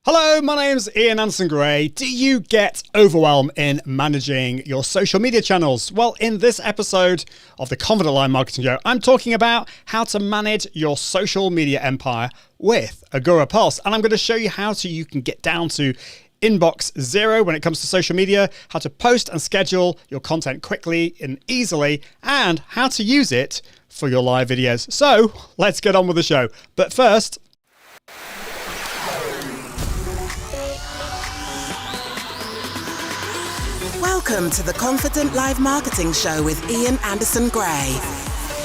Hello, my name's Ian Anderson-Gray. Do you get overwhelmed in managing your social media channels? Well, in this episode of the Confident Line Marketing Show, I'm talking about how to manage your social media empire with Agorapulse. And I'm going to show you how you can get down to inbox zero when it comes to social media, how to post and schedule your content quickly and easily, and how to use it for your live videos. So let's get on with the show. But first, welcome to the Confident Live Marketing Show with Ian Anderson-Gray.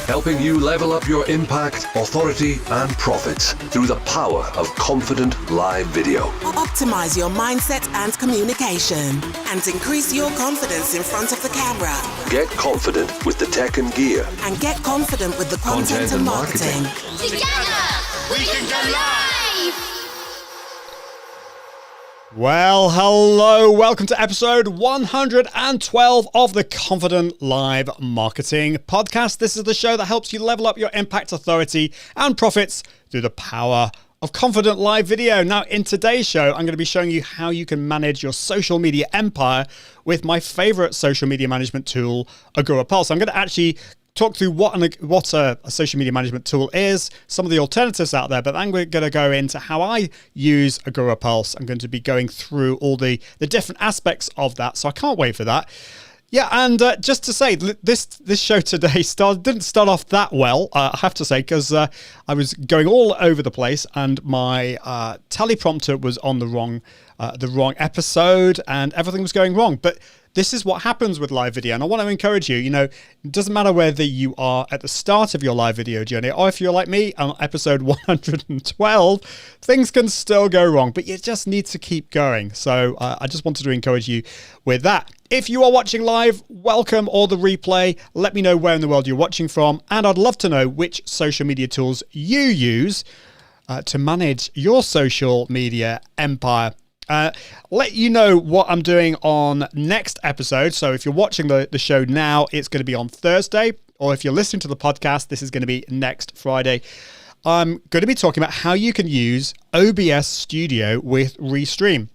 Helping you level up your impact, authority, and profits through the power of confident live video. Optimize your mindset and communication and increase your confidence in front of the camera. Get confident with the tech and gear. And get confident with the content and marketing. Together, we can go live! Well, hello, welcome to episode 112 of the Confident Live Marketing Podcast. This is the show that helps you level up your impact, authority, and profits through the power of confident live video. Now, in today's show, I'm going to be showing you how you can manage your social media empire with my favorite social media management tool, Agorapulse. I'm going to actually talk through what a social media management tool is, some of the alternatives out there, but I'm going to go into how I use Agorapulse. I'm going to be going through all the different aspects of that, so I can't wait for that. Yeah, and just to say, this show today didn't start off that well, I have to say, because I was going all over the place, and my teleprompter was on the wrong episode, and everything was going wrong. But this is what happens with live video, and I want to encourage you, it doesn't matter whether you are at the start of your live video journey, or if you're like me on episode 112, things can still go wrong, but you just need to keep going. So I just wanted to encourage you with that. If you are watching live, welcome, or the replay. Let me know where in the world you're watching from, and I'd love to know which social media tools you use to manage your social media empire. Let you know what I'm doing on next episode. So if you're watching the show now, it's going to be on Thursday, or if you're listening to the podcast, this is going to be next Friday. I'm going to be talking about how you can use OBS Studio with RESTREAM.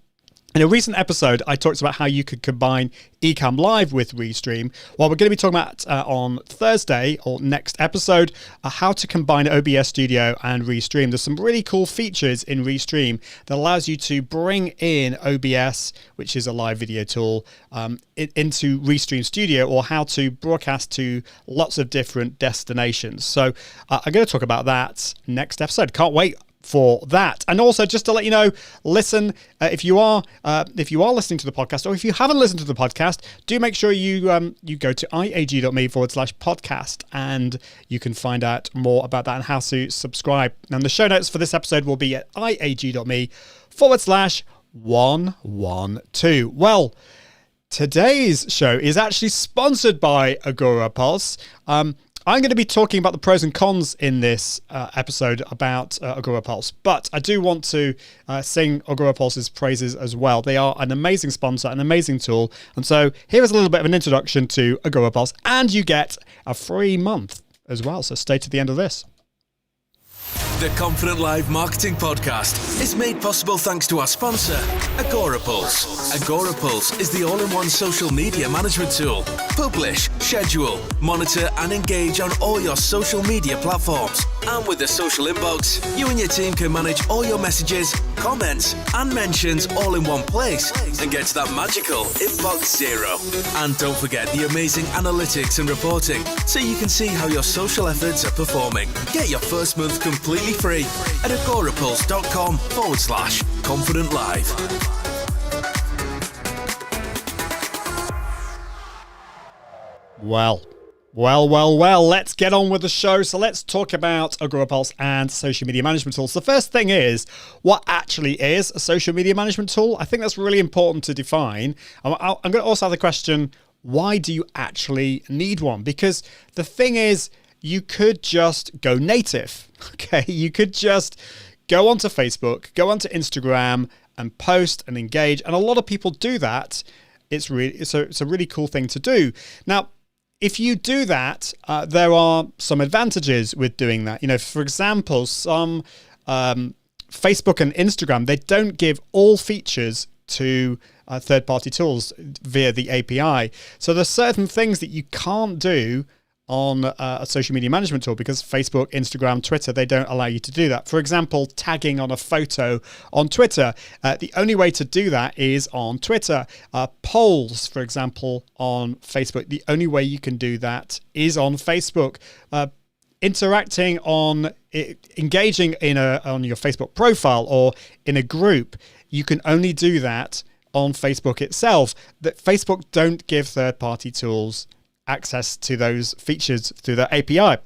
In a recent episode, I talked about how you could combine ECAMM Live with RESTREAM. Well, we're going to be talking about on Thursday, or next episode, how to combine OBS Studio and RESTREAM. There's some really cool features in RESTREAM that allows you to bring in OBS, which is a live video tool, into RESTREAM Studio, or how to broadcast to lots of different destinations. So I'm going to talk about that next episode. Can't wait for that. And also, just to let you know, listen, if you are listening to the podcast, or if you haven't listened to the podcast, do make sure you go to iag.me/podcast, and you can find out more about that and how to subscribe. And the show notes for this episode will be at iag.me/112. Well, today's show is actually sponsored by Agorapulse. I'm going to be talking about the pros and cons in this episode about Agorapulse, but I do want to sing Agorapulse's praises as well. They are an amazing sponsor, an amazing tool, and so here is a little bit of an introduction to Agorapulse, and you get a free month as well, so stay to the end of this. The Confident Live Marketing Podcast is made possible thanks to our sponsor, Agorapulse. Agorapulse is the all-in-one social media management tool. Publish, schedule, monitor, and engage on all your social media platforms. And with the social inbox, you and your team can manage all your messages, comments, and mentions all in one place and get to that magical inbox zero. And don't forget the amazing analytics and reporting so you can see how your social efforts are performing. Get your first month completely free at agorapulse.com/confident live. Well, let's get on with the show. So let's talk about Agorapulse and social media management tools. The first thing is, what actually is a social media management tool? I think that's really important to define. I'm going to also have the question, why do you actually need one? Because the thing is, you could just go native, okay? You could just go onto Facebook, go onto Instagram, and post and engage. And a lot of people do that. It's a really cool thing to do. Now, if you do that, there are some advantages with doing that. For example, some Facebook and Instagram, they don't give all features to third-party tools via the API. So there's certain things that you can't do on a social media management tool because Facebook, Instagram, Twitter, they don't allow you to do that. For example, tagging on a photo on Twitter. The only way to do that is on Twitter. Polls, for example, on Facebook. The only way you can do that is on Facebook. Interacting on engaging on your Facebook profile or in a group, you can only do that on Facebook itself. That Facebook don't give third-party tools access to those features through their API.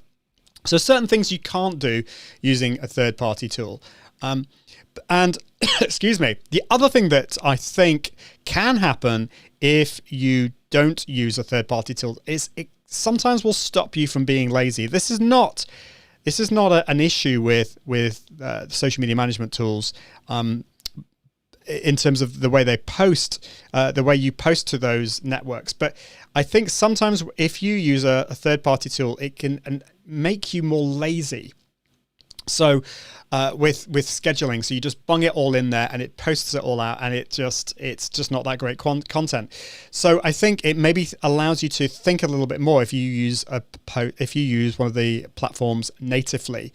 So certain things you can't do using a third-party tool. And excuse me, the other thing that I think can happen if you don't use a third-party tool is it sometimes will stop you from being lazy. This is not an issue with social media management tools. In terms of the way they post, the way you post to those networks. But I think sometimes if you use a third-party tool, it can make you more lazy. So with scheduling, so you just bung it all in there and it posts it all out, and it's just not that great content. So I think it maybe allows you to think a little bit more if you use one of the platforms natively.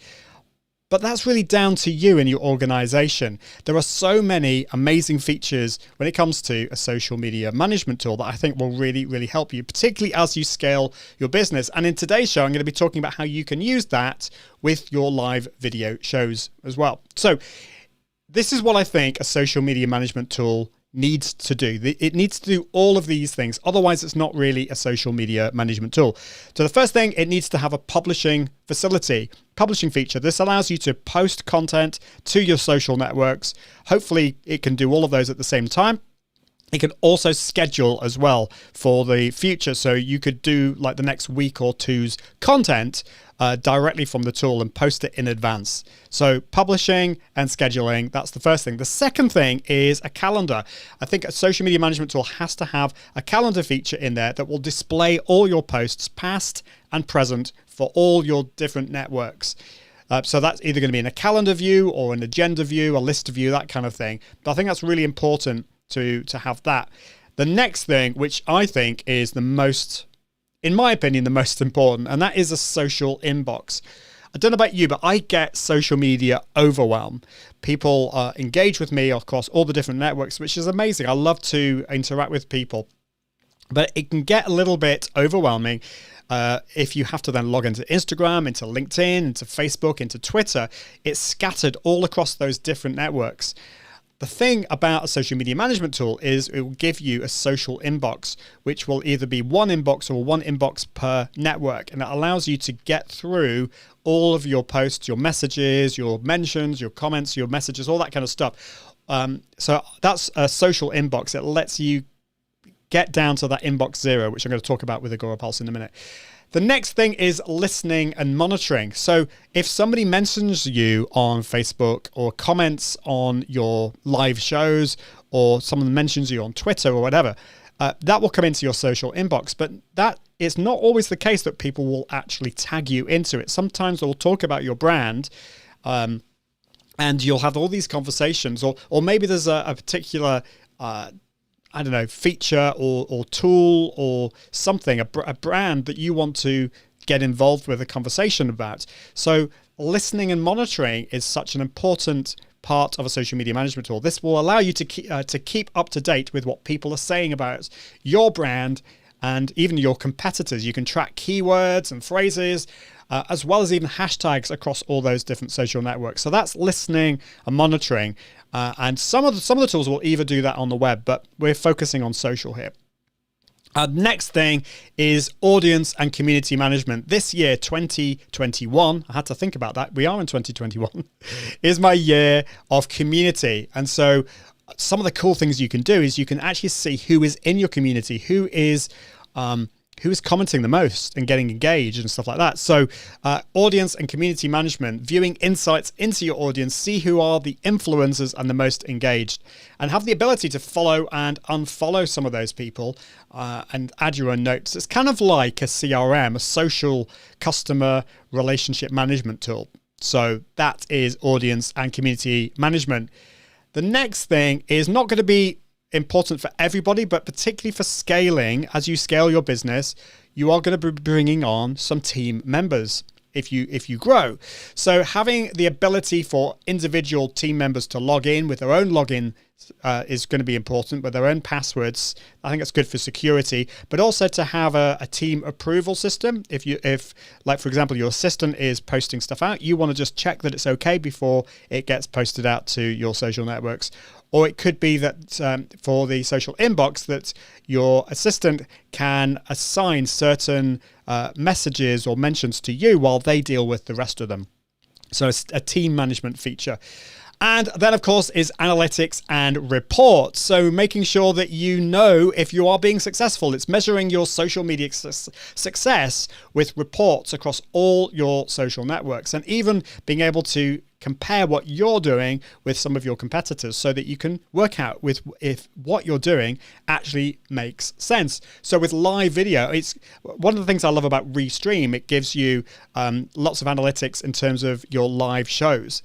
But that's really down to you and your organization. There are so many amazing features when it comes to a social media management tool that I think will really, really help you, particularly as you scale your business. And in today's show, I'm going to be talking about how you can use that with your live video shows as well. So this is what I think a social media management tool needs to do. It needs to do all of these things. Otherwise, it's not really a social media management tool. So the first thing, it needs to have a publishing feature. This allows you to post content to your social networks. Hopefully, it can do all of those at the same time. It can also schedule as well for the future. So you could do like the next week or two's content directly from the tool and post it in advance. So publishing and scheduling, that's the first thing. The second thing is a calendar. I think a social media management tool has to have a calendar feature in there that will display all your posts, past and present, for all your different networks. So that's either going to be in a calendar view or an agenda view, a list view, that kind of thing. But I think that's really important to have that. The next thing, which I think is the most, in my opinion, the most important, and that is a social inbox. I don't know about you, but I get social media overwhelm. People engage with me across all the different networks, which is amazing. I love to interact with people, but it can get a little bit overwhelming if you have to then log into Instagram, into LinkedIn, into Facebook, into Twitter. It's scattered all across those different networks. The thing about a social media management tool is it will give you a social inbox, which will either be one inbox or one inbox per network. And it allows you to get through all of your posts, your messages, your mentions, your comments, your messages, all that kind of stuff. So that's a social inbox. It lets you get down to that inbox zero, which I'm going to talk about with Agorapulse in a minute. The next thing is listening and monitoring. So if somebody mentions you on Facebook or comments on your live shows, or someone mentions you on Twitter or whatever, that will come into your social inbox. But that is not always the case that people will actually tag you into it. Sometimes they'll talk about your brand, and you'll have all these conversations, or maybe there's a particular I don't know, feature or tool or something, a brand that you want to get involved with a conversation about. So listening and monitoring is such an important part of a social media management tool. This will allow you to keep up to date with what people are saying about your brand and even your competitors. You can track keywords and phrases, as well as even hashtags across all those different social networks. So that's listening and monitoring. And some of the tools will either do that on the web, but we're focusing on social here. Next thing is audience and community management. This year, 2021, I had to think about that. We are in 2021, is my year of community. And so some of the cool things you can do is you can actually see who is in your community, who is commenting the most and getting engaged and stuff like that. So audience and community management, viewing insights into your audience, see who are the influencers and the most engaged, and have the ability to follow and unfollow some of those people and add your own notes. It's kind of like a CRM, a social customer relationship management tool. So that is audience and community management. The next thing is not going to be important for everybody, but particularly for scaling. As you scale your business, you are going to be bringing on some team members if you grow. So having the ability for individual team members to log in with their own login is going to be important, with their own passwords. I think it's good for security, but also to have a team approval system. If like, for example, your assistant is posting stuff out, you want to just check that it's okay before it gets posted out to your social networks. Or it could be that for the social inbox, that your assistant can assign certain messages or mentions to you while they deal with the rest of them. So it's a team management feature. And then, of course, is analytics and reports. So making sure that you know if you are being successful. It's measuring your social media success with reports across all your social networks, and even being able to compare what you're doing with some of your competitors so that you can work out if what you're doing actually makes sense. So with live video, it's one of the things I love about RESTREAM. It gives you lots of analytics in terms of your live shows.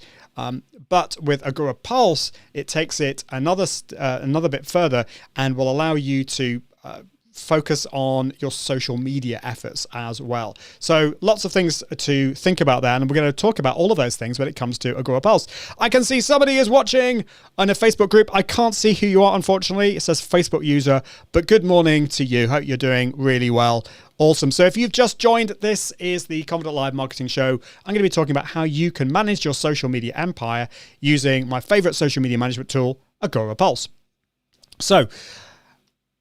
But with Agorapulse, it takes it another bit further and will allow you to focus on your social media efforts as well. So lots of things to think about there, and we're going to talk about all of those things when it comes to Agorapulse. I can see somebody is watching on a Facebook group. I can't see who you are, unfortunately. It says Facebook user, but good morning to you. Hope you're doing really well. Awesome. So if you've just joined, this is the Confident Live Marketing Show. I'm going to be talking about how you can manage your social media empire using my favorite social media management tool, Agorapulse. So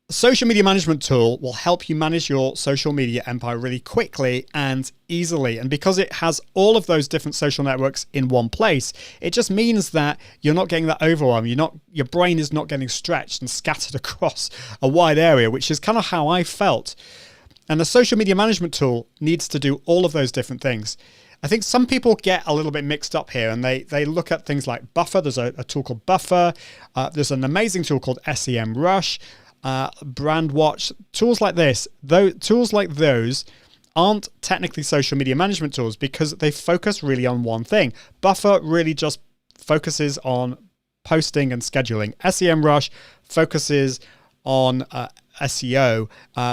social media management tool will help you manage your social media empire really quickly and easily. And because it has all of those different social networks in one place, it just means that you're not getting that overwhelm. Your brain is not getting stretched and scattered across a wide area, which is kind of how I felt. And the social media management tool needs to do all of those different things. I think some people get a little bit mixed up here, and they look at things like Buffer. There's a tool called Buffer. There's an amazing tool called SEMrush. Brandwatch, tools like this. Tools like those aren't technically social media management tools because they focus really on one thing. Buffer really just focuses on posting and scheduling. SEMrush focuses on SEO.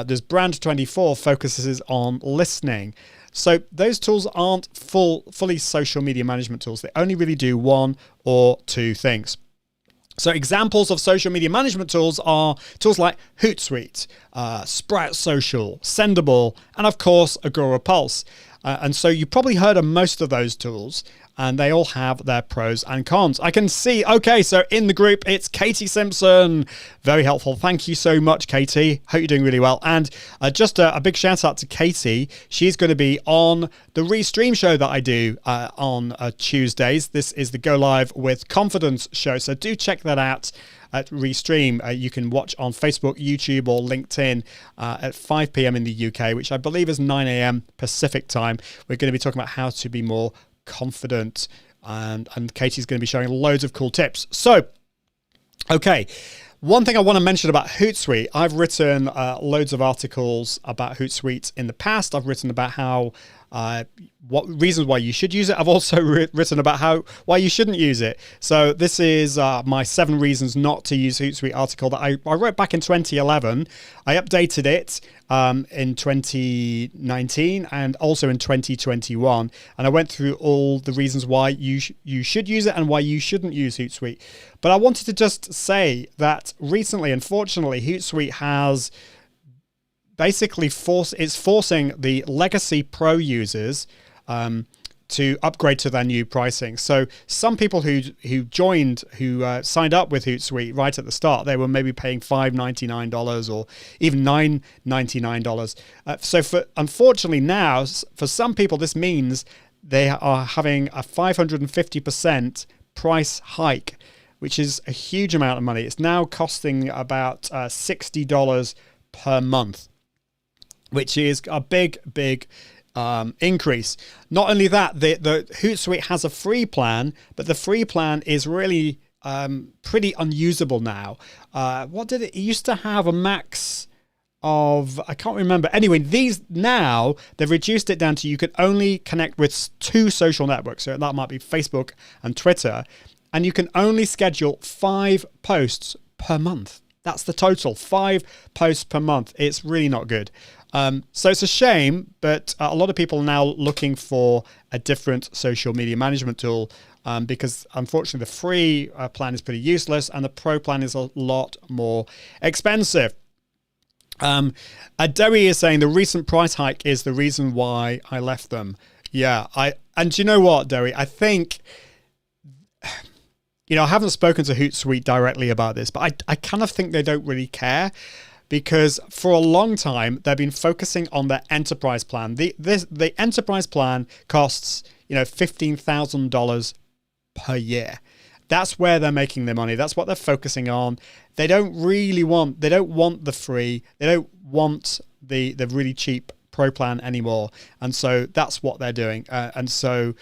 There's Brand24 focuses on listening. So those tools aren't fully social media management tools. They only really do one or two things. So examples of social media management tools are tools like Hootsuite, Sprout Social, Sendable, and of course, Agorapulse. And so you probably heard of most of those tools, and they all have their pros and cons. I can see, okay, so in the group, it's Katie Simpson. Very helpful. Thank you so much, Katie. Hope you're doing really well. And just a big shout out to Katie. She's going to be on the RESTREAM show that I do on Tuesdays. This is the Go Live with Confidence show. So do check that out at RESTREAM. You can watch on Facebook, YouTube, or LinkedIn at 5 p.m. in the UK, which I believe is 9 a.m. Pacific time. We're going to be talking about how to be more confident, and Katie's going to be sharing loads of cool tips. So, okay, one thing I want to mention about Hootsuite, I've written loads of articles about Hootsuite in the past. I've written about how what reasons why you should use it. I've also written about why you shouldn't use it. So this is my 7 reasons not to use Hootsuite article that I wrote back in 2011. I updated it in 2019 and also in 2021, and I went through all the reasons why you should use it and why you shouldn't use Hootsuite. But I wanted to just say that recently, unfortunately, Hootsuite has basically forcing the legacy pro users to upgrade to their new pricing. So some people who signed up with Hootsuite right at the start, they were maybe paying $5.99 or even $9.99. So unfortunately now, for some people, this means they are having a 550% price hike, which is a huge amount of money. It's now costing about $60 per month, which is a big increase. Not only that, the Hootsuite has a free plan, but the free plan is really pretty unusable now. It used to have a max I can't remember. Anyway, these now, they've reduced it down to you can only connect with 2 social networks. So that might be Facebook and Twitter. And you can only schedule 5 posts per month. That's the total, 5 posts per month. It's really not good. So it's a shame, but a lot of people are now looking for a different social media management tool because unfortunately the free plan is pretty useless and the pro plan is a lot more expensive. Derry is saying the recent price hike is the reason why I left them. Yeah, and you know what, Derry? I think, I haven't spoken to Hootsuite directly about this, but I kind of think they don't really care because for a long time they've been focusing on their enterprise plan. The enterprise plan costs $15,000 per year. That's where they're making their money. That's what they're focusing on. They don't want the free. They don't want the really cheap pro plan anymore. And so that's what they're doing. Katie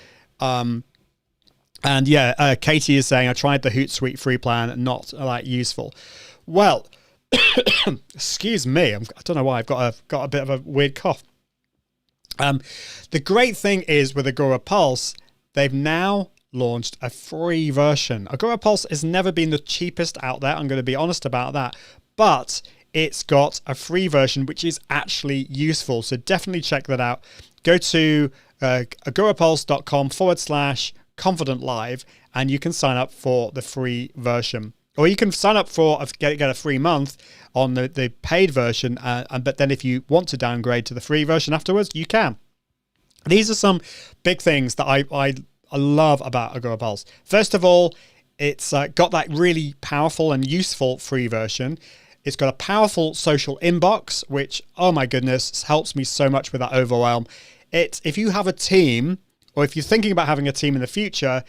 is saying, I tried the Hootsuite free plan, not that useful. Well, excuse me. I don't know why I've got a bit of a weird cough. The great thing is with Agorapulse, they've now launched a free version. Agorapulse has never been the cheapest out there. I'm going to be honest about that. But it's got a free version, which is actually useful. So definitely check that out. Go to agorapulse.com/Confident Live and you can sign up for the free version. Or you can sign up for get a free month on the paid version. But then if you want to downgrade to the free version afterwards, you can. These are some big things that I love about Agorapulse. First of all, it's got that really powerful and useful free version. It's got a powerful social inbox, which, oh my goodness, helps me so much with that overwhelm. If you have a team, or if you're thinking about having a team in the future,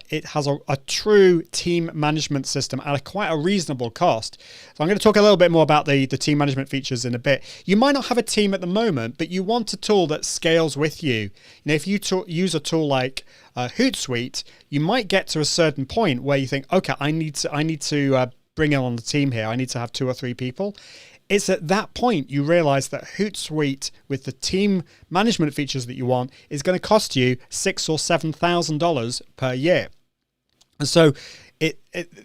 it has a true team management system at quite a reasonable cost. So I'm going to talk a little bit more about the team management features in a bit. You might not have a team at the moment, but you want a tool that scales with you. If you use a tool like Hootsuite, you might get to a certain point where you think, okay, I need to bring on the team here. I need to have 2 or 3 people. It's at that point you realize that Hootsuite with the team management features that you want is going to cost you $6,000 or $7,000 per year. And so at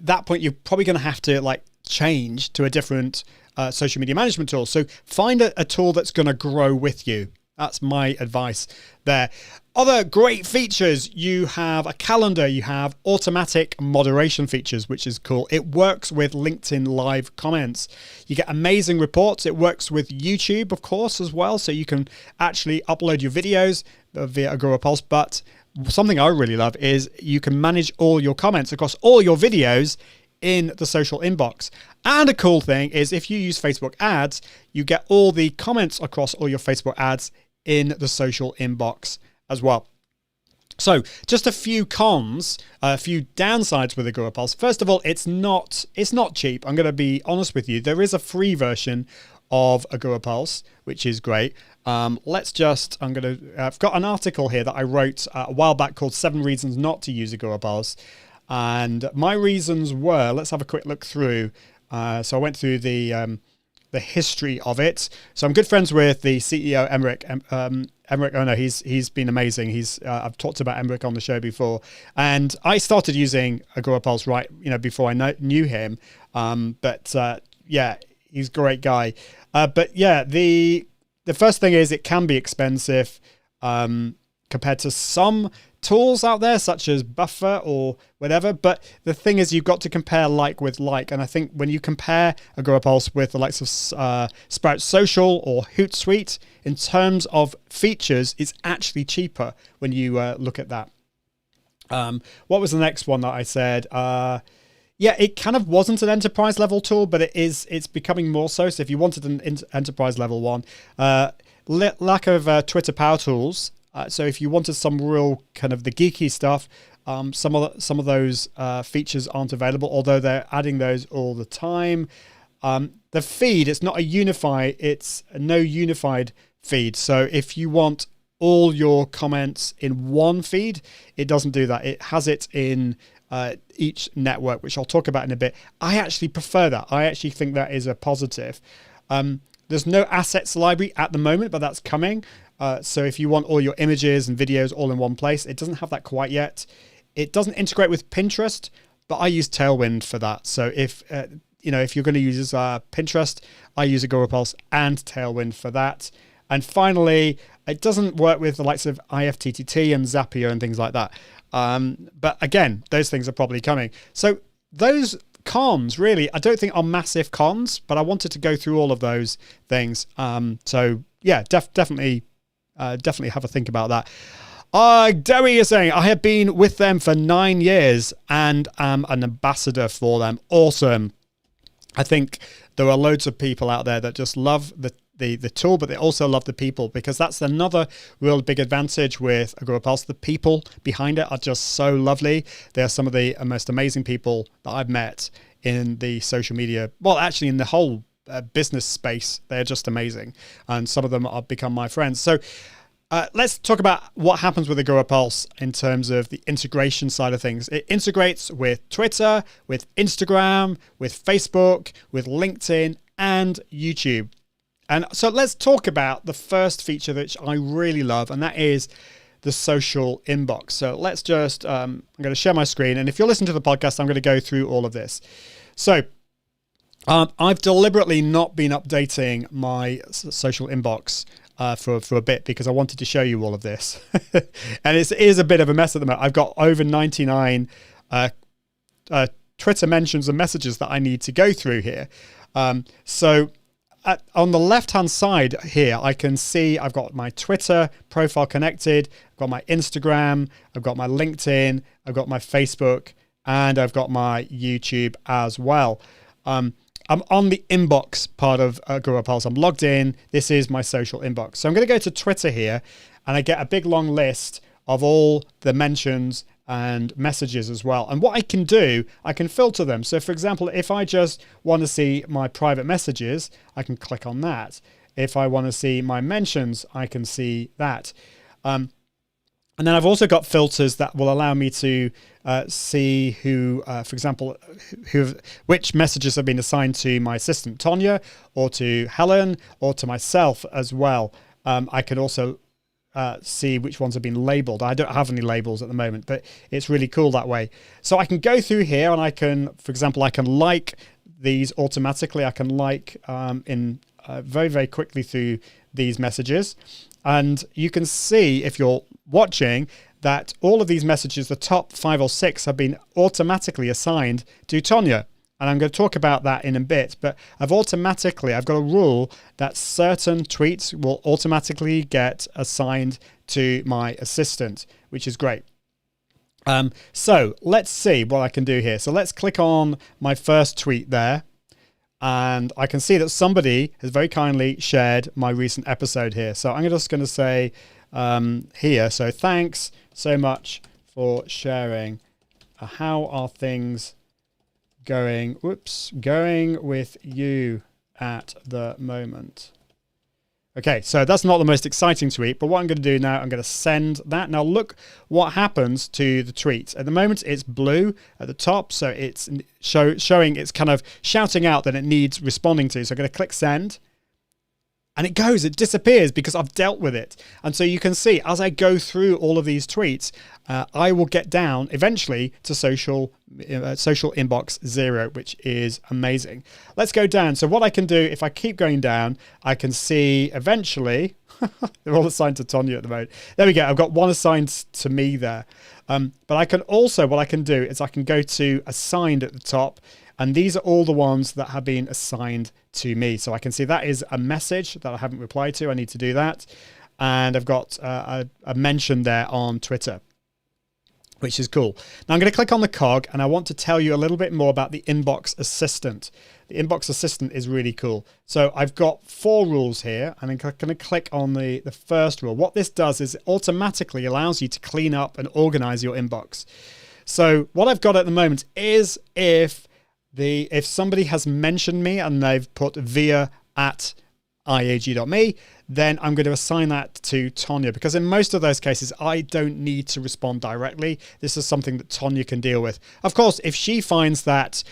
that point, you're probably going to have to change to a different social media management tool. So find a tool that's going to grow with you. That's my advice there. Other great features, you have a calendar, you have automatic moderation features, which is cool. It works with LinkedIn live comments. You get amazing reports. It works with YouTube, of course, as well. So you can actually upload your videos via Agorapulse. But something I really love is you can manage all your comments across all your videos in the social inbox. And a cool thing is if you use Facebook ads, you get all the comments across all your Facebook ads in the social inbox as well. So just a few cons, a few downsides with Agorapulse. First of all, it's not cheap. I'm going to be honest with you. There is a free version of Agorapulse, which is great. I've got an article here that I wrote a while back called 7 Reasons Not to Use Agorapulse. And my reasons were, let's have a quick look through. So I went through the history of it. So I'm good friends with the CEO, Emmerich. He's been amazing. I've talked about Emmerich on the show before. And I started using Agorapulse before I knew him. He's a great guy. The first thing is it can be expensive compared to some tools out there such as Buffer or whatever, but the thing is you've got to compare like with like, and I think when you compare Agorapulse with the likes of Sprout Social or Hootsuite in terms of features, it's actually cheaper when you look at that. What was the next one that I said? It kind of wasn't an enterprise level tool, but it's becoming more so. So if you wanted an enterprise level one, lack of Twitter Power Tools. So if you wanted some real kind of the geeky stuff, some of those features aren't available, although they're adding those all the time. The feed, it's no unified feed. So if you want all your comments in one feed, it doesn't do that. It has it in each network, which I'll talk about in a bit. I actually prefer that. I actually think that is a positive. The There's no assets library at the moment, but that's coming. So if you want all your images and videos all in one place, it doesn't have that quite yet. It doesn't integrate with Pinterest, but I use Tailwind for that. So if if you're going to use Pinterest, I use Agorapulse and Tailwind for that. And finally, it doesn't work with the likes of IFTTT and Zapier and things like that. But again, those things are probably coming. So those cons, really, I don't think are massive cons, but I wanted to go through all of those things. So yeah, definitely have a think about that. Dewi is saying, I have been with them for 9 years and am an ambassador for them. Awesome. I think there are loads of people out there that just love the tool, but they also love the people, because that's another real big advantage with Agorapulse. The people behind it are just so lovely. They are some of the most amazing people that I've met in the social media, well, actually in the whole business space. They're just amazing, and some of them have become my friends. So let's talk about what happens with Agorapulse in terms of the integration side of things. It integrates with Twitter, with Instagram, with Facebook, with LinkedIn, and YouTube. And so let's talk about the first feature which I really love, and that is the social inbox. So let's just, I'm going to share my screen. And if you're listening to the podcast, I'm going to go through all of this. So I've deliberately not been updating my social inbox for a bit, because I wanted to show you all of this. And it is a bit of a mess at the moment. I've got over 99 Twitter mentions and messages that I need to go through here. On the left-hand side here, I can see I've got my Twitter profile connected, I've got my Instagram, I've got my LinkedIn, I've got my Facebook, and I've got my YouTube as well. I'm on the inbox part of Agorapulse. I'm logged in. This is my social inbox. So I'm going to go to Twitter here, and I get a big long list of all the mentions and messages as well. And what I can do, I can filter them. So for example, if I just want to see my private messages, I can click on that. If I want to see my mentions, I can see that. And then I've also got filters that will allow me to see who, for example, which messages have been assigned to my assistant Tonya, or to Helen, or to myself as well. I can also see which ones have been labeled. I don't have any labels at the moment, but it's really cool that way. So I can go through here, and I can, for example, I can like these automatically. I can like very, very quickly through these messages. And you can see, if you're watching, that all of these messages, the top 5 or 6, have been automatically assigned to Tonya. And I'm going to talk about that in a bit, but I've got a rule that certain tweets will automatically get assigned to my assistant, which is great. So let's see what I can do here. So let's click on my first tweet there. And I can see that somebody has very kindly shared my recent episode here. So I'm just going to say here, so thanks so much for sharing. How are things going with you at the moment? Okay, so that's not the most exciting tweet, but what I'm going to do now, I'm going to send that. Now look what happens to the tweet. At the moment, it's blue at the top, so it's showing, it's kind of shouting out that it needs responding to. So I'm going to click send, and it disappears because I've dealt with it. And so you can see, as I go through all of these tweets, I will get down eventually to social inbox 0, which is amazing. Let's go down. So what I can do, if I keep going down, I can see eventually, they're all assigned to Tonya at the moment. There we go. I've got one assigned to me there. But I can also, what I can do is I can go to assigned at the top, and these are all the ones that have been assigned to me. So I can see that is a message that I haven't replied to. I need to do that. And I've got a mention there on Twitter, which is cool. Now I'm going to click on the cog, and I want to tell you a little bit more about the inbox assistant. The inbox assistant is really cool. So I've got 4 rules here, and I'm going to click on the first rule. What this does is it automatically allows you to clean up and organize your inbox. So what I've got at the moment is if somebody has mentioned me and they've put via at iag.me, then I'm going to assign that to Tonya, because in most of those cases, I don't need to respond directly. This is something that Tonya can deal with. Of course, if she finds that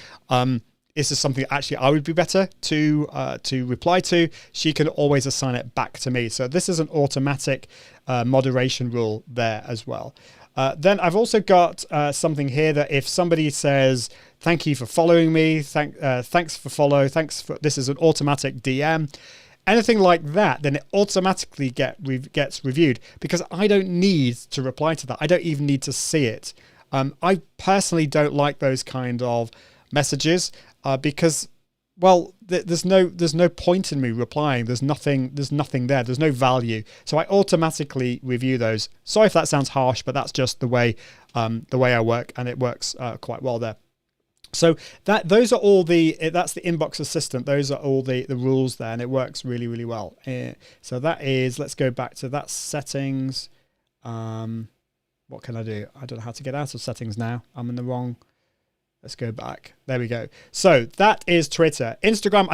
this is something that actually I would be better to reply to, she can always assign it back to me. So this is an automatic moderation rule there as well. Then I've also got something here that if somebody says, thank you for following me, thanks for follow, this is an automatic DM, anything like that, then it automatically gets reviewed, because I don't need to reply to that. I don't even need to see it. I personally don't like those kind of messages because, well, there's no point in me replying. There's nothing there. There's no value. So I automatically review those. Sorry if that sounds harsh, but that's just the way I work, and it works quite well there. So that's the inbox assistant. Those are all the rules there, and it works really, really well. So that is, let's go back to that settings. What can I do? I don't know how to get out of settings now. I'm in the wrong. Let's go back. There we go. So that is Twitter. Instagram,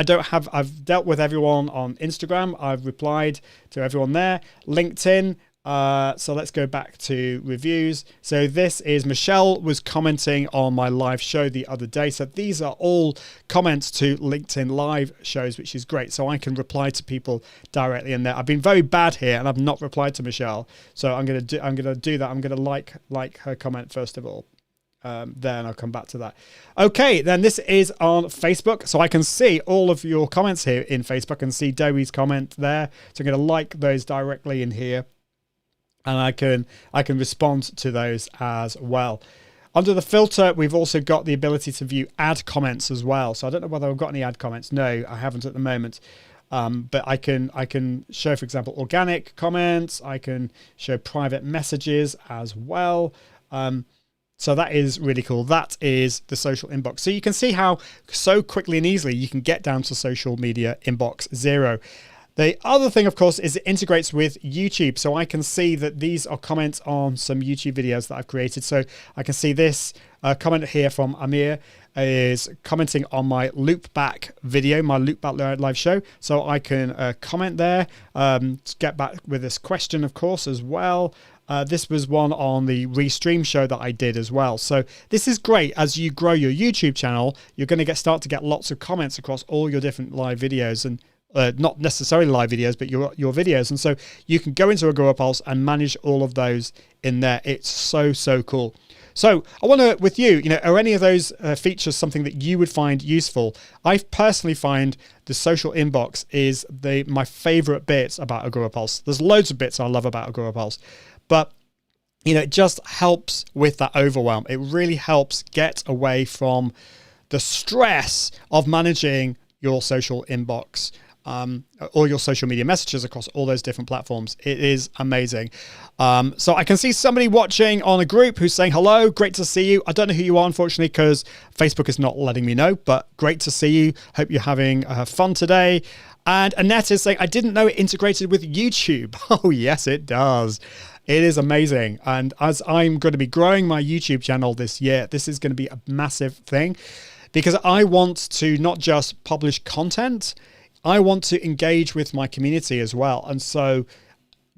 I've dealt with everyone on Instagram. I've replied to everyone there. LinkedIn. So let's go back to reviews. So this is Michelle was commenting on my live show the other day. So these are all comments to LinkedIn live shows, which is great. So I can reply to people directly in there. I've been very bad here and I've not replied to Michelle. So I'm gonna do that. I'm gonna like her comment first of all. Then I'll come back to that. Okay, then this is on Facebook. So I can see all of your comments here in Facebook. I can see Doey's comment there. So I'm gonna like those directly in here. And I can respond to those as well. Under the filter, we've also got the ability to view ad comments as well. So I don't know whether I've got any ad comments. No, I haven't at the moment. But I can show, for example, organic comments. I can show private messages as well. So that is really cool. That is the social inbox. So you can see how so quickly and easily you can get down to social media inbox 0. The other thing, of course, is it integrates with YouTube. So I can see that these are comments on some YouTube videos that I've created. So I can see this comment here from Amir is commenting on my loopback video, my loopback live show. So I can comment there, get back with this question, of course, as well. This was one on the RESTREAM show that I did as well. So this is great. As you grow your YouTube channel, you're going to start to get lots of comments across all your different live videos, and not necessarily live videos, but your videos. And so you can go into Agorapulse and manage all of those in there. It's so cool. So I want to, with you, are any of those features something that you would find useful? I personally find the social inbox is my favorite bits about Agorapulse. There's loads of bits I love about Agorapulse, but it just helps with that overwhelm. It really helps get away from the stress of managing your social inbox. Or your social media messages across all those different platforms. It is amazing. So I can see somebody watching on a group who's saying, hello, great to see you. I don't know who you are, unfortunately, because Facebook is not letting me know, but great to see you. Hope you're having fun today. And Annette is saying, I didn't know it integrated with YouTube. Oh, yes, it does. It is amazing. And as I'm going to be growing my YouTube channel this year, this is going to be a massive thing, because I want to not just publish content, I want to engage with my community as well. And so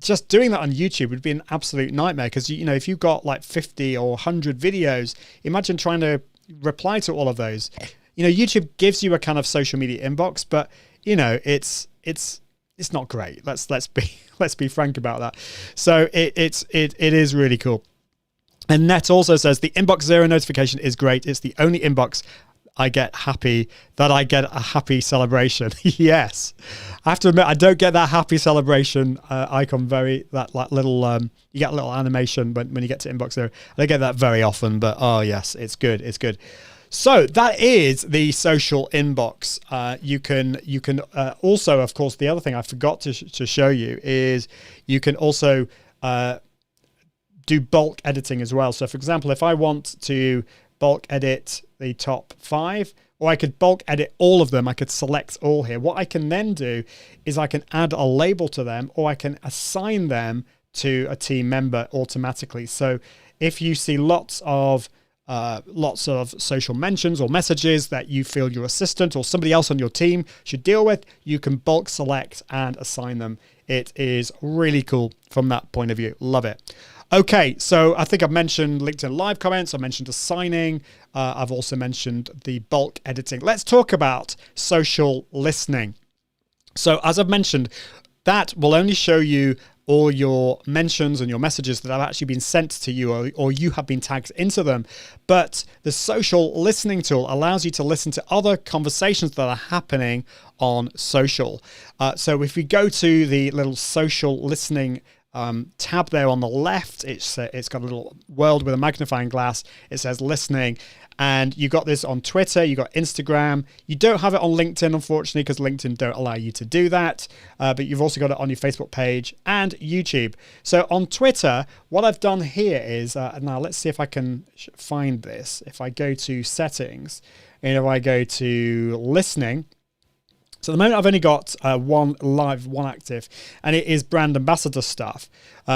just doing that on YouTube would be an absolute nightmare, because, if you've got like 50 or 100 videos, imagine trying to reply to all of those. YouTube gives you a kind of social media inbox, but it's not great. Let's be frank about that. So it is really cool. And Net also says the inbox 0 notification is great. It's the only inbox I get a happy celebration. Yes, I have to admit, I don't get that happy celebration icon little you get a little animation when you get to inbox 0. I don't get that very often, but oh yes, it's good. So that is the social inbox. You can also, of course, the other thing I forgot to show you is you can also do bulk editing as well. So for example, if I want to bulk edit the top 5, or I could bulk edit all of them, I could select all here. What I can then do is I can add a label to them, or I can assign them to a team member automatically. So if you see lots of social mentions or messages that you feel your assistant or somebody else on your team should deal with, you can bulk select and assign them. It is really cool from that point of view. Love it. Okay, so I think I've mentioned LinkedIn Live comments. I mentioned assigning. I've also mentioned the bulk editing. Let's talk about social listening. So as I've mentioned, that will only show you all your mentions and your messages that have actually been sent to you, or you have been tagged into them. But the social listening tool allows you to listen to other conversations that are happening on social. So if we go to the little social listening tab there on the left, it's got a little world with a magnifying glass. It says listening, and you got this on Twitter, you got Instagram. You don't have it on LinkedIn, unfortunately, because LinkedIn don't allow you to do that. But you've also got it on your Facebook page and YouTube. So on Twitter, what I've done here is now let's see if I can find this. If I go to settings, and if I go to listening. So at the moment, I've only got one active, and it is brand ambassador stuff.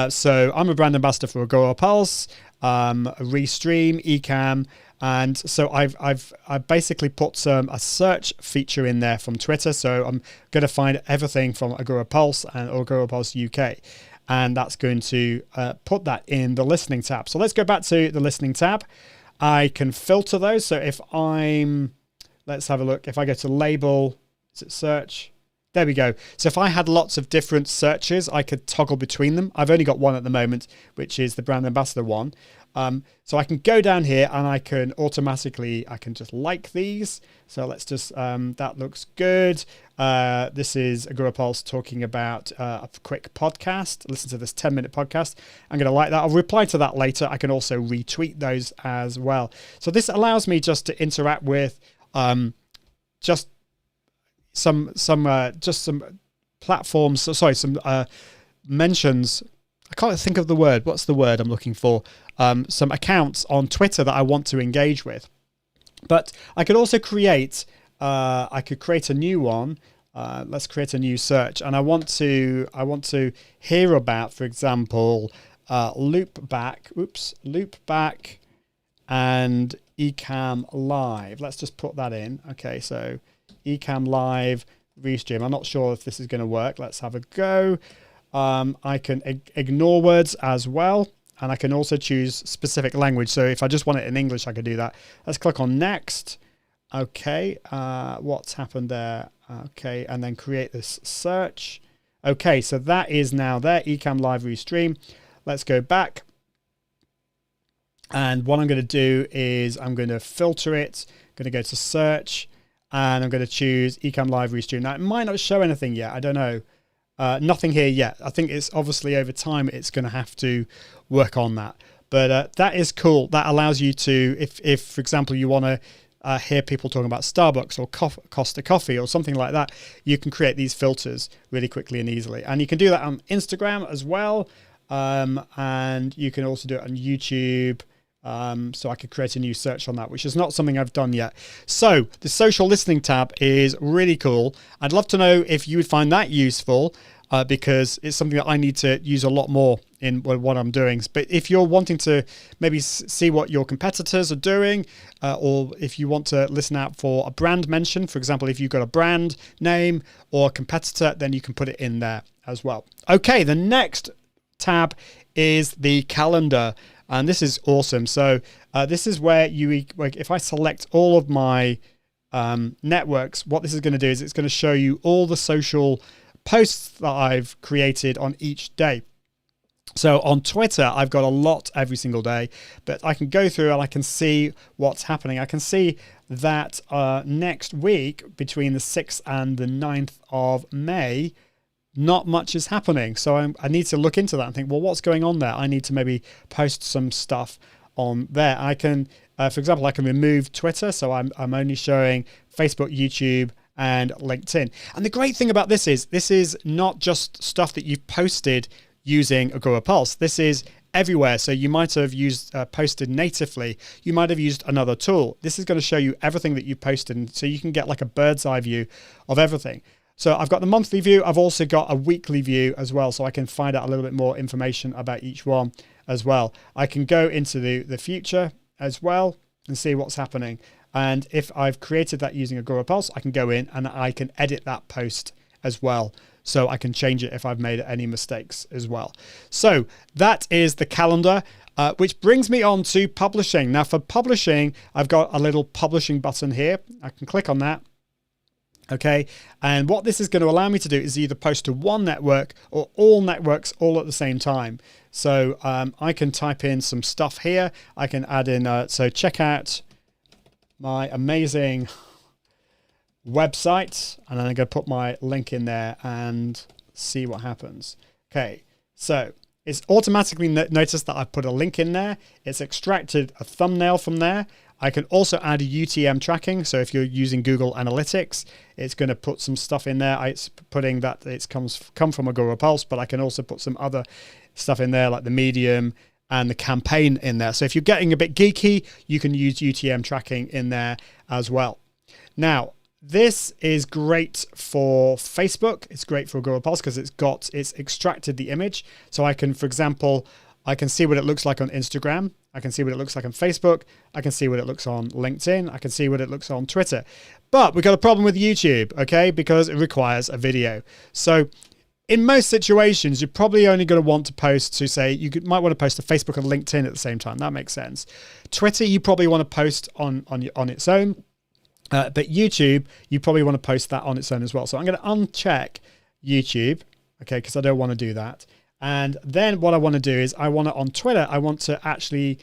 So I'm a brand ambassador for Agorapulse, RESTREAM, ECAMM, and so I've basically put a search feature in there from Twitter. So I'm going to find everything from Agorapulse and Agorapulse UK, and that's going to put that in the listening tab. So let's go back to the listening tab. I can filter those. So let's have a look. If I go to label, is it search? There we go. So if I had lots of different searches, I could toggle between them. I've only got one at the moment, which is the brand ambassador one. So I can go down here and I can just like these. So let's just, that looks good. This is Agorapulse talking about a quick podcast. Listen to this 10-minute podcast. I'm going to like that. I'll reply to that later. I can also retweet those as well. So this allows me just to interact with just some platforms. Some mentions. I can't think of the word. What's the word I'm looking for? Some accounts on Twitter that I want to engage with. But I could also create a new one. Let's create a new search, and I want to hear about, for example, loopback and ECAMM Live. Let's just put that in. Okay, so ECAMM Live RESTREAM. I'm not sure if this is going to work. Let's have a go. I can ignore words as well, and I can also choose specific language. So if I just want it in English, I could do that. Let's click on next. Okay, what's happened there? Okay, and then create this search. Okay, so that is now there, ECAMM Live RESTREAM. Let's go back. And what I'm going to do is I'm going to filter it. I'm going to go to search, and I'm going to choose ECAMM Live RESTREAM. Now, it might not show anything yet. I don't know. Nothing here yet. I think it's obviously over time it's going to have to work on that. But that is cool. That allows you to, if for example, you want to hear people talking about Starbucks or Costa Coffee or something like that, you can create these filters really quickly and easily. And you can do that on Instagram as well. And you can also do it on YouTube. So I could create a new search on that, which is not something I've done yet. So the social listening tab is really cool. I'd love to know if you would find that useful, because it's something that I need to use a lot more in what I'm doing. But if you're wanting to maybe see what your competitors are doing, or if you want to listen out for a brand mention, for example, if you've got a brand name or a competitor, then you can put it in there as well. Okay, the next tab is the calendar. And this is awesome. So this is where if I select all of my networks, what this is going to do is it's going to show you all the social posts that I've created on each day. So on Twitter, I've got a lot every single day, but I can go through and I can see what's happening. I can see that next week, between the 6th and the 9th of May, not much is happening. So I need to look into that and think, well, what's going on there? I need to maybe post some stuff on there. I can, for example, I can remove Twitter. So I'm only showing Facebook, YouTube, and LinkedIn. And the great thing about this is not just stuff that you've posted using Agorapulse. This is everywhere. So you might have posted natively. You might have used another tool. This is going to show you everything that you've posted. So you can get like a bird's eye view of everything. So I've got the monthly view. I've also got a weekly view as well. So I can find out a little bit more information about each one as well. I can go into the future as well and see what's happening. And if I've created that using Agorapulse, I can go in and I can edit that post as well. so I can change it if I've made any mistakes as well. So that is the calendar, which brings me on to publishing. Now for publishing, I've got a little publishing button here. I can click on that. Okay, and what this is going to allow me to do is either post to one network or all networks all at the same time. So I can type in some stuff here. I can add in, so check out my amazing website, and then I'm going to put my link in there and see what happens. Okay, so it's automatically noticed that I've put a link in there. It's extracted a thumbnail from there. I can also add a UTM tracking. So if you're using Google Analytics, it's going to put some stuff in there. It's putting that it's come from Agorapulse, but I can also put some other stuff in there like the medium and the campaign in there. So if you're getting a bit geeky, you can use UTM tracking in there as well. Now, this is great for Facebook. It's great for Agorapulse because it's extracted the image. So I can, for example, I can see what it looks like on Instagram. I can see what it looks like on Facebook. I can see what it looks on LinkedIn. I can see what it looks on Twitter. But we've got a problem with YouTube, okay, because it requires a video. So in most situations, you're probably only going to want to post to say, might want to post to Facebook and LinkedIn at the same time. That makes sense. Twitter, you probably want to post on its own. But YouTube, you probably want to post that on its own as well. So I'm going to uncheck YouTube, okay, because I don't want to do that. And then what I want to do is on Twitter, I want to actually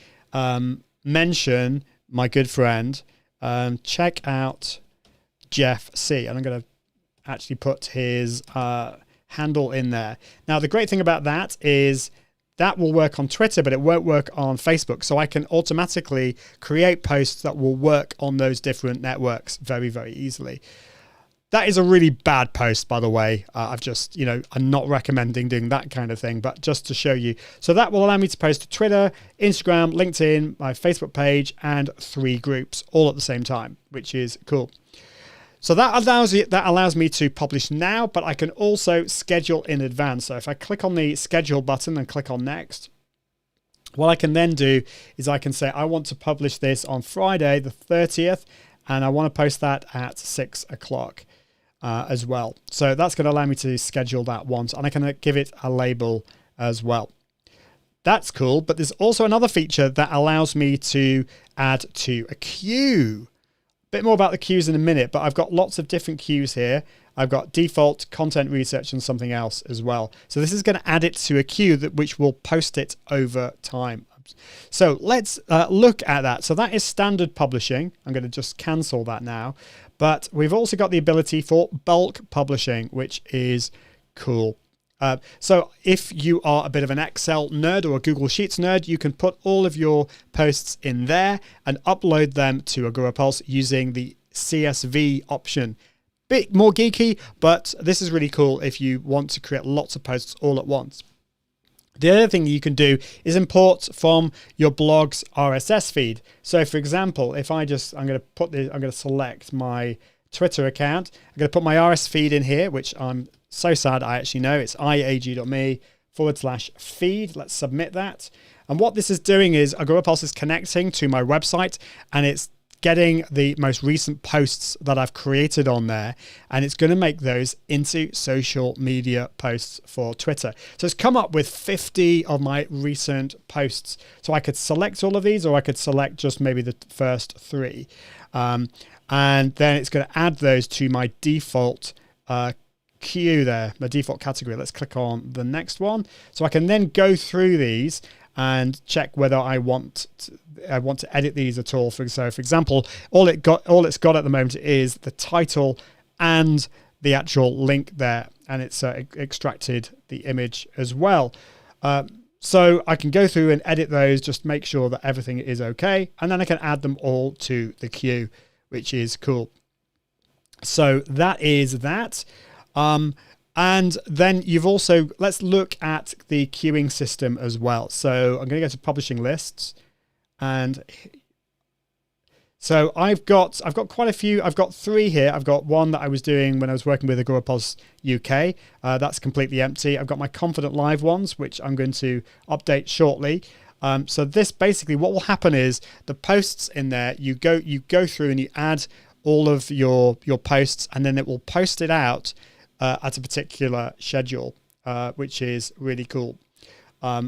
mention my good friend, check out Jeff C. And I'm going to actually put his handle in there. Now, the great thing about that is that will work on Twitter, but it won't work on Facebook. So I can automatically create posts that will work on those different networks very, very easily. That is a really bad post, by the way. I've just, I'm not recommending doing that kind of thing, but just to show you. So that will allow me to post to Twitter, Instagram, LinkedIn, my Facebook page, and 3 groups all at the same time, which is cool. So that allows me to publish now, but I can also schedule in advance. So if I click on the schedule button and click on next, what I can then do is I can say, I want to publish this on Friday, the 30th, and I want to post that at 6 o'clock. As well. So that's going to allow me to schedule that once, and I can give it a label as well. That's cool, but there's also another feature that allows me to add to a queue. A bit more about the queues in a minute, but I've got lots of different queues here. I've got default, content research, and something else as well. So this is going to add it to a queue which will post it over time. So let's look at that. So that is standard publishing. I'm going to just cancel that now. But we've also got the ability for bulk publishing, which is cool. So if you are a bit of an Excel nerd or a Google Sheets nerd, you can put all of your posts in there and upload them to Agorapulse using the CSV option. Bit more geeky, but this is really cool if you want to create lots of posts all at once. The other thing you can do is import from your blog's RSS feed. So for example, if I'm going to select my Twitter account. I'm going to put my RSS feed in here, which I'm so sad I actually know. It's iag.me/feed. Let's submit that. And what this is doing is Agorapulse is connecting to my website, and it's getting the most recent posts that I've created on there, and it's going to make those into social media posts for Twitter. So it's come up with 50 of my recent posts. So I could select all of these, or I could select just maybe the first 3. And then it's going to add those to my default queue there, my default category. Let's click on the next one. So I can then go through these and check whether I want to edit these at all. So for example, all it's got at the moment is the title and the actual link there, and it's extracted the image as well. So I can go through and edit those, just make sure that everything is okay, and then I can add them all to the queue, which is cool. So that is that. And then you've also, let's look at the queuing system as well. So I'm going to go to publishing lists, and so I've got quite a few. I've got 3 here. I've got one that I was doing when I was working with Agorapulse UK. That's completely empty. I've got my Confident Live ones, which I'm going to update shortly. So this basically, what will happen is the posts in there, you go through and you add all of your posts, and then it will post it out at a particular schedule, which is really cool.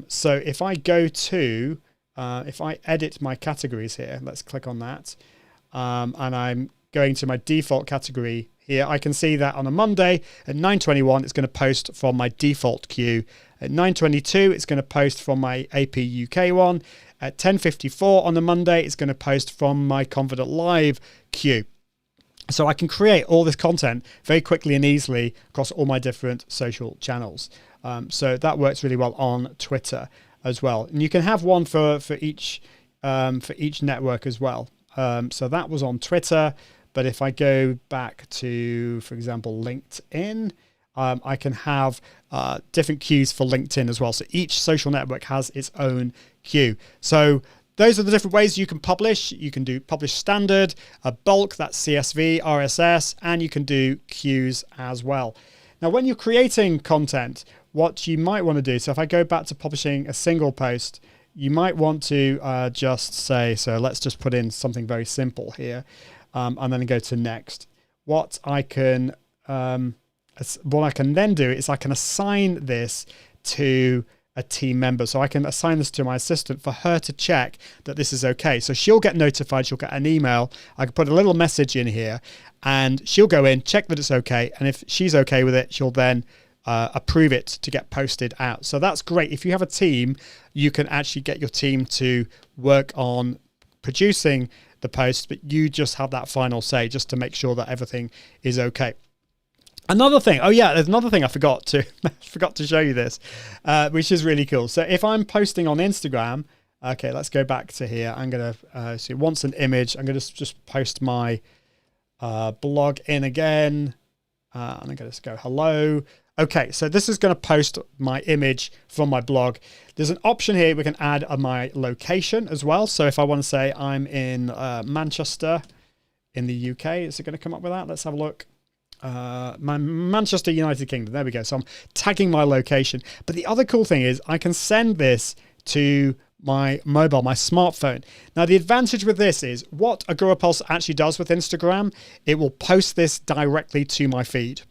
So if I go to, if I edit my categories here, let's click on that. And I'm going to my default category here. I can see that on a Monday at 9:21, it's going to post from my default queue. At 9:22, it's going to post from my AP UK one. At 10:54 on the Monday, it's going to post from my Confident Live queue. So I can create all this content very quickly and easily across all my different social channels. So that works really well on Twitter as well. And you can have one for each network as well. So that was on Twitter. But if I go back to, for example, LinkedIn, I can have different queues for LinkedIn as well. So each social network has its own queue. So those are the different ways you can publish. You can do publish standard, a bulk, that's CSV, RSS, and you can do queues as well. Now, when you're creating content, what you might want to do, so if I go back to publishing a single post, you might want to just say, so let's just put in something very simple here, and then go to next. What I can then do is I can assign this to a team member. So I can assign this to my assistant for her to check that this is okay. So she'll get notified, she'll get an email. I can put a little message in here and she'll go in, check that it's okay. And if she's okay with it, she'll then approve it to get posted out. So that's great. If you have a team, you can actually get your team to work on producing the post, but you just have that final say just to make sure that everything is okay. Another thing, there's another thing I forgot to show you this, which is really cool. So if I'm posting on Instagram, okay, let's go back to here. I'm going to, so once an image, I'm going to just post my blog in again. And I'm going to just go hello. Okay, so this is going to post my image from my blog. There's an option here we can add my location as well. So if I want to say I'm in Manchester in the UK, is it going to come up with that? Let's have a look. Manchester, United Kingdom. There we go. So I'm tagging my location. But the other cool thing is I can send this to my mobile, my smartphone. Now, the advantage with this is what Agorapulse actually does with Instagram, it will post this directly to my feed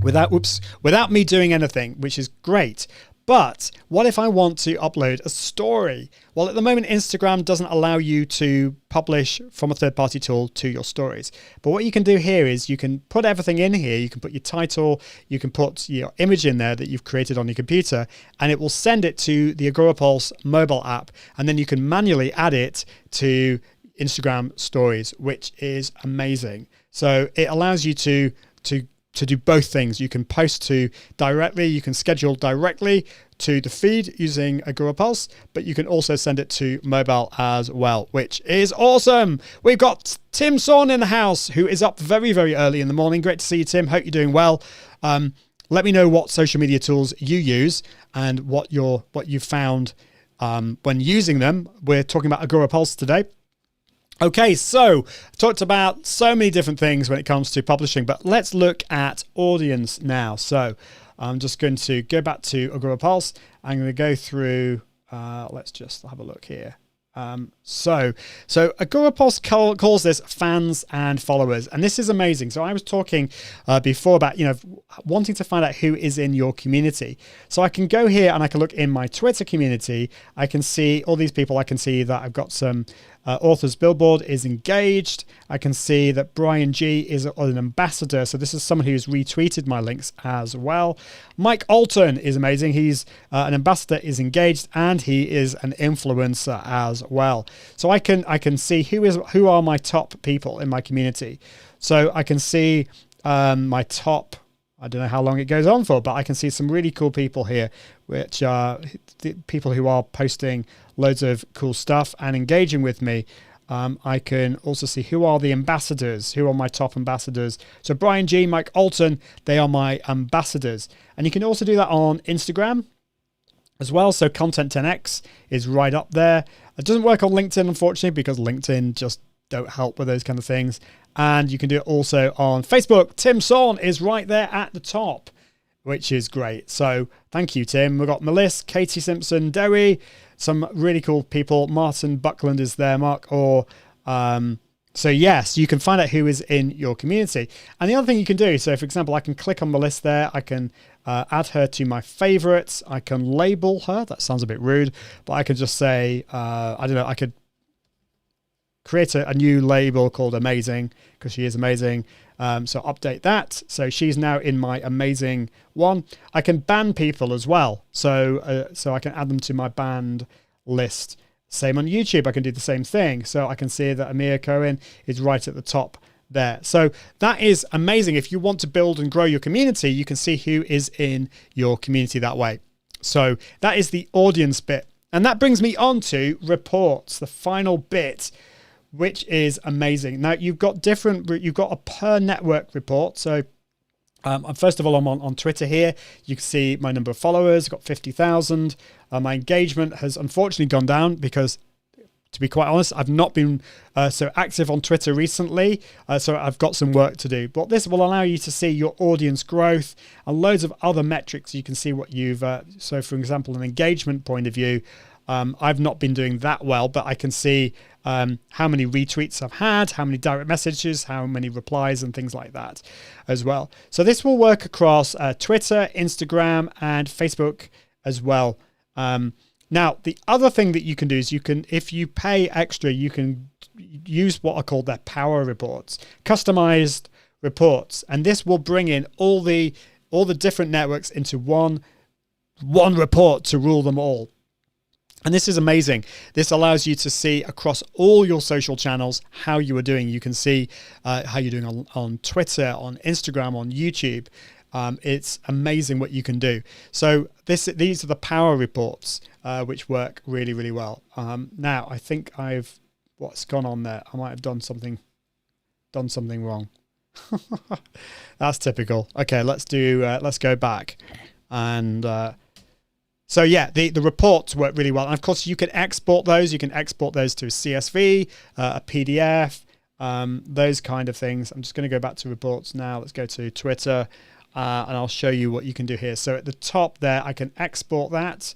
without me doing anything, which is great. But what if I want to upload a story? Well, at the moment, Instagram doesn't allow you to publish from a third-party tool to your stories. But what you can do here is you can put everything in here. You can put your title, you can put your image in there that you've created on your computer, and it will send it to the Agorapulse mobile app. And then you can manually add it to Instagram stories, which is amazing. So it allows you to do both things. You can post to directly, you can schedule directly to the feed using Agorapulse, but you can also send it to mobile as well, which is awesome. We've got Tim Sawn in the house, who is up very, very early in the morning. Great to see you, Tim. Hope you're doing well. Let me know what social media tools you use and what you found when using them. We're talking about Agorapulse today. Okay, so I talked about so many different things when it comes to publishing, but let's look at audience now. So I'm just going to go back to Agorapulse. I'm going to go through, let's just have a look here. So Agorapulse calls this fans and followers, and this is amazing. So I was talking before about, wanting to find out who is in your community. So I can go here and I can look in my Twitter community. I can see all these people. I can see that I've got some Authors Billboard is engaged. I can see that Brian G is an ambassador. So this is someone who's retweeted my links as well. Mike Alton is amazing. He's an ambassador, is engaged, and he is an influencer as well. So I can see who are my top people in my community. So I can see my top, I don't know how long it goes on for, but I can see some really cool people here, which are people who are posting loads of cool stuff and engaging with me. I can also see who are the ambassadors, who are my top ambassadors. So Brian G, Mike Alton, they are my ambassadors. And you can also do that on Instagram as well. So Content 10X is right up there. It doesn't work on LinkedIn, unfortunately, because LinkedIn just don't help with those kind of things. And you can do it also on Facebook. Tim Sawn is right there at the top, which is great. So thank you, Tim. We've got Melissa, Katie Simpson, Derry, some really cool people. Martin Buckland is there, Mark Orr, So yes, you can find out who is in your community. And the other thing you can do, so for example, I can click on the list there. I can add her to my favorites. I can label her. That sounds a bit rude, but I could just say, I don't know, I could create a new label called amazing because she is amazing. So update that. So she's now in my amazing one. I can ban people as well. So I can add them to my banned list. Same on YouTube, I can do the same thing. So I can see that Amir Cohen is right at the top there. So that is amazing. If you want to build and grow your community, you can see who is in your community that way. So that is the audience bit. And that brings me on to reports, the final bit, which is amazing. Now you've got a per network report. So first of all, I'm on Twitter here. You can see my number of followers, got 50,000. My engagement has unfortunately gone down because, to be quite honest, I've not been so active on Twitter recently. So I've got some work to do. But this will allow you to see your audience growth and loads of other metrics. You can see what you've, so for example, an engagement point of view, I've not been doing that well, but I can see how many retweets I've had, how many direct messages, how many replies and things like that as well. So this will work across Twitter, Instagram, and Facebook as well. Now, the other thing that you can do is if you pay extra, you can use what are called their power reports, customized reports. And this will bring in all the different networks into one report to rule them all. And this is amazing. This allows you to see across all your social channels how you are doing. You can see how you're doing on Twitter, on Instagram, on YouTube. It's amazing what you can do. So these are the power reports, which work really, really well. Now, I think what's gone on there? I might have done something wrong. That's typical. Okay, let's go back and. So yeah, the reports work really well. And of course, you can export those. You can export those to a CSV, a PDF, those kind of things. I'm just going to go back to reports now. Let's go to Twitter, and I'll show you what you can do here. So at the top there, I can export that.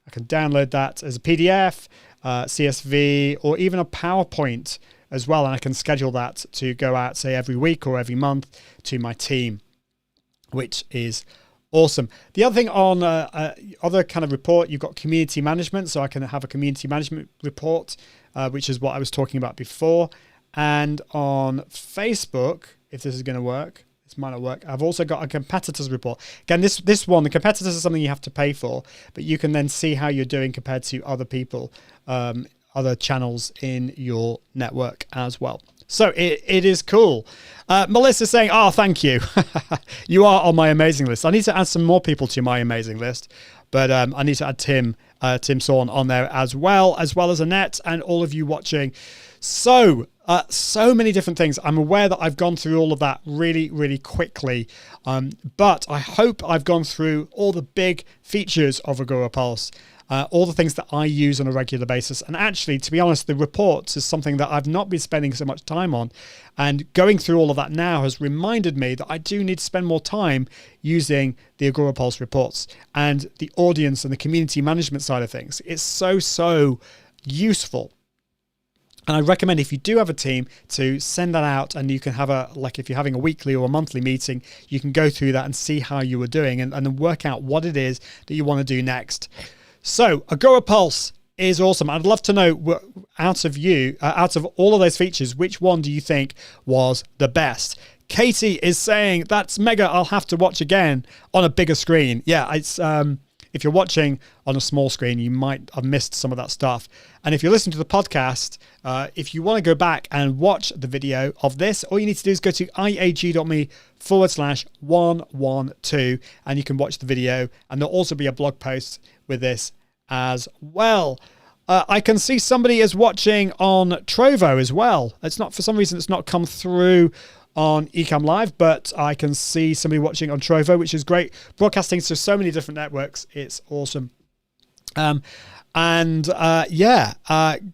I can download that as a PDF, CSV, or even a PowerPoint as well. And I can schedule that to go out, say, every week or every month to my team, which is awesome. The other thing on other kind of report, you've got community management. So I can have a community management report, which is what I was talking about before. And on Facebook, if this is going to work, this might not work. I've also got a competitors report. Again, this one, the competitors is something you have to pay for, but you can then see how you're doing compared to other people, other channels in your network as well. So it is cool. Melissa's saying, oh, thank you. You are on my amazing list. I need to add some more people to my amazing list, but I need to add Tim Sorn on there as well as Annette and all of you watching. So many different things. I'm aware that I've gone through all of that really, really quickly, but I hope I've gone through all the big features of Agorapulse. All the things that I use on a regular basis. And actually, to be honest, the reports is something that I've not been spending so much time on. And going through all of that now has reminded me that I do need to spend more time using the Agorapulse reports and the audience and the community management side of things. It's so useful. And I recommend if you do have a team to send that out, and you can have if you're having a weekly or a monthly meeting, you can go through that and see how you are doing and then work out what it is that you want to do next. So Agorapulse is awesome. I'd love to know out of all of those features, which one do you think was the best? Katie is saying, that's mega. I'll have to watch again on a bigger screen. Yeah, it's if you're watching on a small screen, you might have missed some of that stuff. And if you're listening to the podcast, if you want to go back and watch the video of this, all you need to do is go to iag.me/112 and you can watch the video. And there'll also be a blog post with this as well. I can see somebody is watching on Trovo as well. It's not, for some reason, it's not come through on ECAMM Live, but I can see somebody watching on Trovo, which is great. Broadcasting to so many different networks. It's awesome.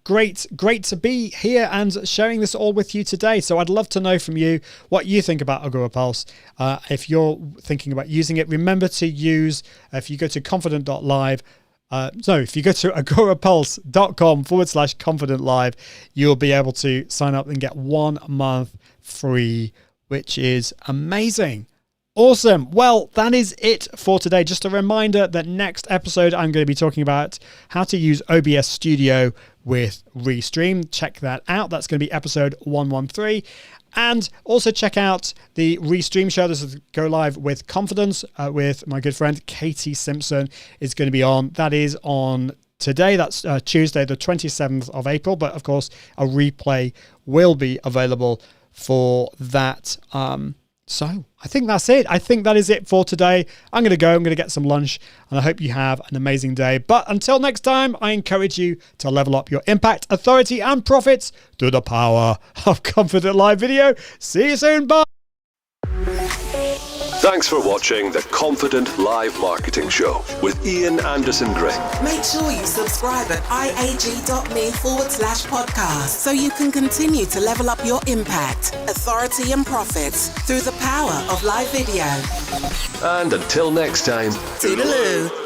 Great to be here and sharing this all with you today. So I'd love to know from you what you think about Agorapulse. If you're thinking about using it, remember to use, if you go to confident.live, So if you go to agorapulse.com/confident live, you'll be able to sign up and get 1 month free, which is amazing. Awesome. Well, that is it for today. Just a reminder that next episode, I'm going to be talking about how to use OBS Studio with RESTREAM. Check that out. That's going to be episode 113. And also check out the RESTREAM show. This is Go Live with Confidence with my good friend Katie Simpson is going to be on. That is on today. That's Tuesday, the 27th of April. But of course, a replay will be available for that. So I think that's it. I think that is it for today. I'm going to go. I'm going to get some lunch, and I hope you have an amazing day. But until next time, I encourage you to level up your impact, authority, and profits through the power of Confident Live Video. See you soon. Bye. Thanks for watching the Confident Live Marketing Show with Ian Anderson Gray. Make sure you subscribe at iag.me/podcast so you can continue to level up your impact, authority, and profits through the power of live video. And until next time, Toodaloo.